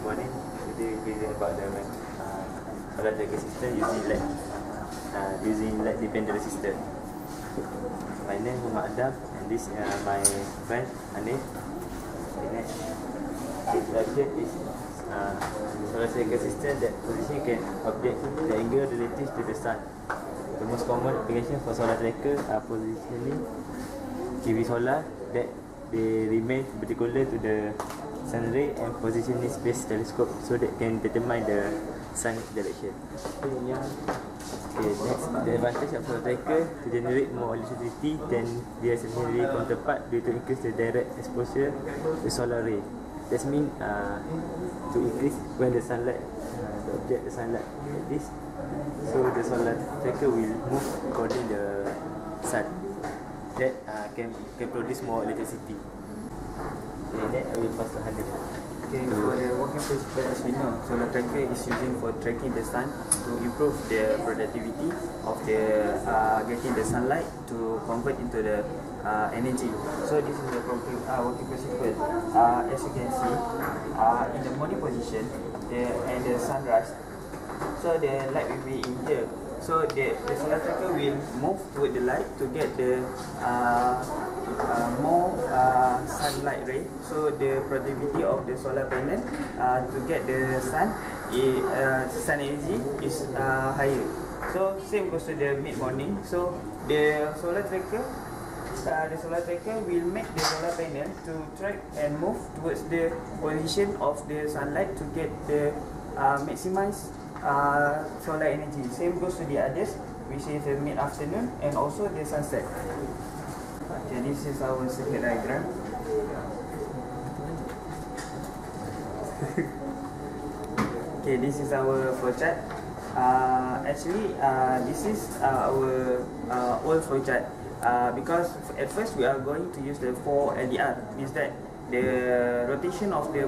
morning. Today we will about the solar tracker system using light dependent resistor. My name is Muhammad Adam and this is my friend Anif. This object is solar tracker system that position can update the angle relative to the sun. The most common application for solar tracker are positioning PV solar that they remain particular to the sun ray and positioning space telescope so that can determine the sun direction. Okay, next, the advantage of solar tracker to generate more electricity than their secondary counterpart due to increase the direct exposure to solar ray. That means to increase when the sunlight, the sunlight like this, so the solar tracker will move according the sun. That can produce more electricity. Okay, then I will pass to Hanif. Okay, for the working principle, as we know, solar tracker is using for tracking the sun to improve the productivity of the getting the sunlight to convert into the energy. So this is the working principle. As you can see, in the morning position, and the sunrise, so the light will be in here. So the solar tracker will move toward the light to get the more sunlight ray. So the productivity of the solar panel to get the sun energy is higher. So same goes to the mid morning. So the solar tracker will make the solar panel to track and move towards the position of the sunlight to get the maximize solar energy. Same goes to the others, which is the mid-afternoon and also the sunset. Okay, this is our circuit diagram. Okay, this is our flow chart. Actually, this is our old flow chart. Because at first we are going to use the 4 LDR. Means that the rotation of the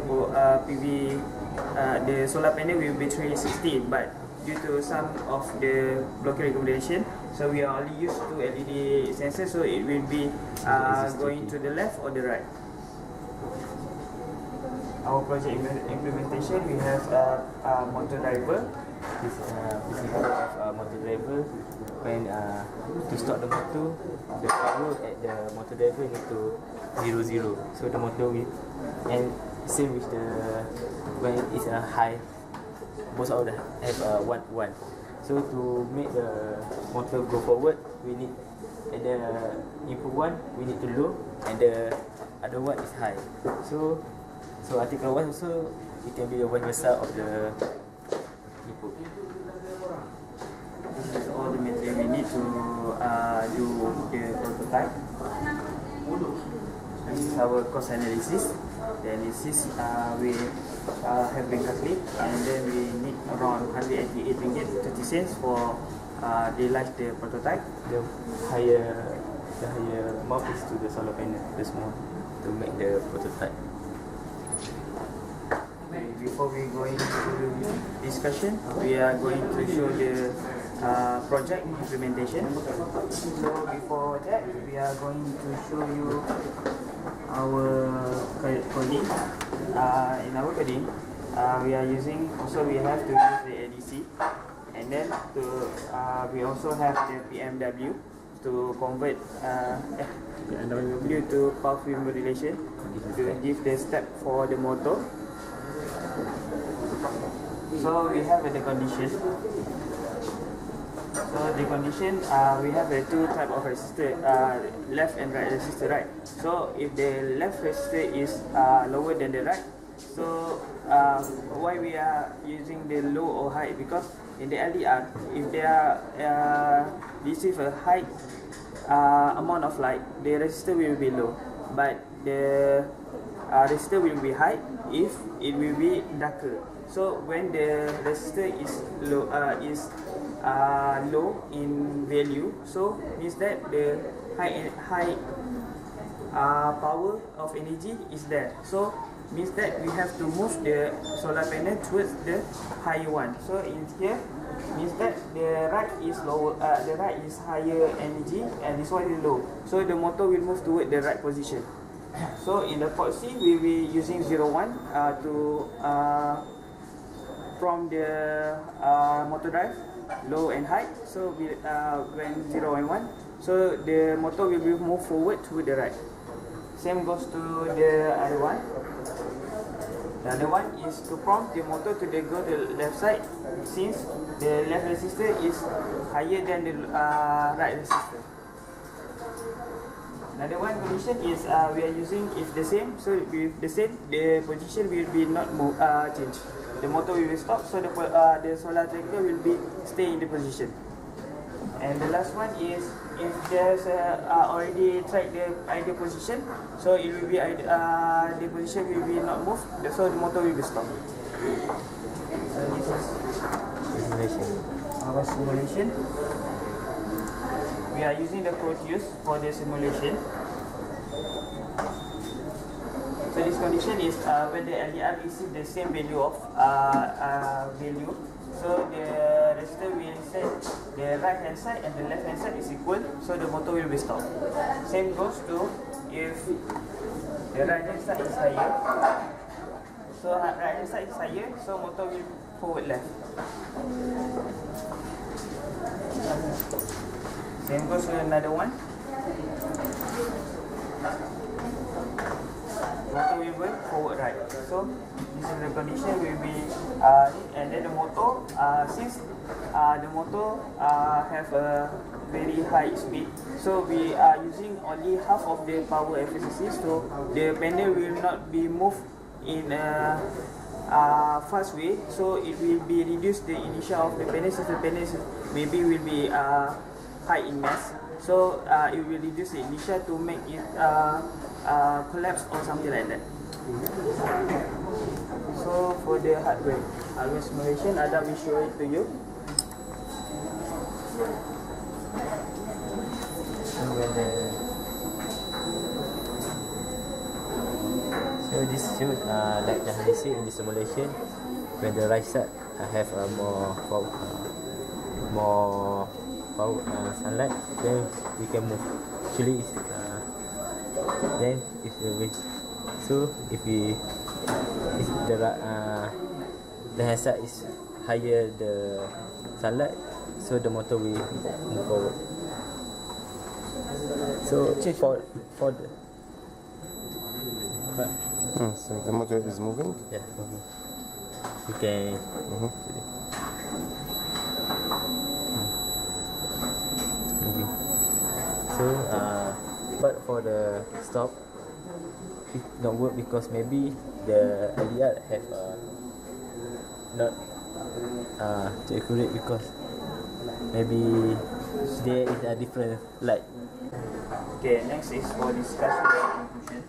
PV, the solar panel will be 360, but due to some of the blocking recommendation, so we are only used to LED sensor, so it will be going to the left or the right. Our project implementation, we have a motor driver. This principle of motor driver, when to start the motor, the power at the motor driver need to 0. So the motor will, and same with the when it's a high, both of them have 1. So to make the motor go forward, we need at the input 1 we need to low and the other one is high. So article 1 also it can be the vice versa of the input. This is all the material we need to do the prototype. This is our cost analysis. The analysis we have been calculated, and then we need around 188 ringgit 30 cents for realize the prototype. The higher amount is to the solar panel, the small, to make the prototype. Before we go into discussion, we are going to show the project implementation. So before that, we are going to show you our coding. In our coding, we are using, also we have to use the ADC, and then we also have the PMW to convert PMW to power film modulation to give the step for the motor. So we have the condition. So the condition, we have the two type of resistor, left and right resistor, right? So if the left resistor is lower than the right, so why we are using the low or high? Because in the LDR, if they are receive a high amount of light, the resistor will be low, but the resistor will be high if it will be darker. So when the resistor is low, low in value, so means that the high power of energy is there. So means that we have to move the solar panel towards the higher one. So in here means that the right is lower, the right is higher energy, and this one is low. So the motor will move toward the right position. So in the port C, we will be using 01 to from the motor drive, low and high. So we, when 0 and 1, so the motor will be move forward to the right. Same goes to the other one. The other one is to prompt the motor to go to the left side, since the left resistor is higher than the right resistor. Another one condition is we are using if the same, so with the same, the position will be not move, change. The motor will be stop, so the solar tracker will be stay in the position. And the last one is if there's already tried the ideal position, so it will be the position will be not moved, so the motor will be stopped. So this is Simulation. our simulation. We are using the Proteus for the simulation. So this condition is when the LDR receive the same value of value. So the resistor will set the right hand side and the left hand side is equal, so the motor will be stopped. Same goes to if the right hand side is higher. So right hand side is higher, so motor will forward left. Same goes to another one. Motor will go forward right. So this is the condition will be and then the motor since the motor have a very high speed, so we are using only half of the power efficiency, so the panel will not be moved in a fast way, so it will be reduce the inertia of the panel, since the panel maybe will be high in mass, so it will reduce the inertia to make it collapse or something like that. So for the hardware simulation, Adam will show it to you. So this should like the see in the simulation, when the right side have more power sunlight, then we can move. Actually, then if we if the hand side is higher the sunlight, so the motor will move forward. So for the so the motor is moving? yeah, you can moving. So but for the stop, it not work because maybe the LDR have not too accurate, because maybe there is a different light. Okay, next is for discussion and conclusion.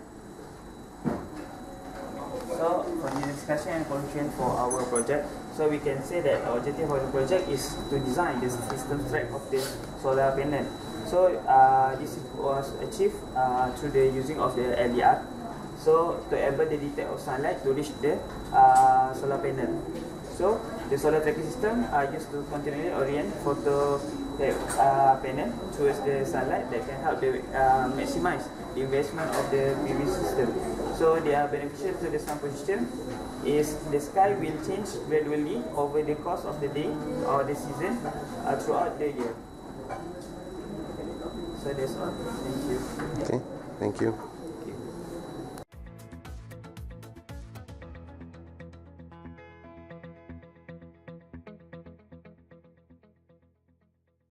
So for the discussion and conclusion for our project, so we can say that the objective of the project is to design the system track of the solar panel. So this was achieved through the using of the LDR. So to able the detect of sunlight to reach the solar panel. So the solar tracking system are used to continually orient photo panel towards the sunlight that can help the maximize the investment of the PV system. So they are beneficial to the sun position is the sky will change gradually over the course of the day or the season throughout the year. So that's all. Thank you. Okay, thank you.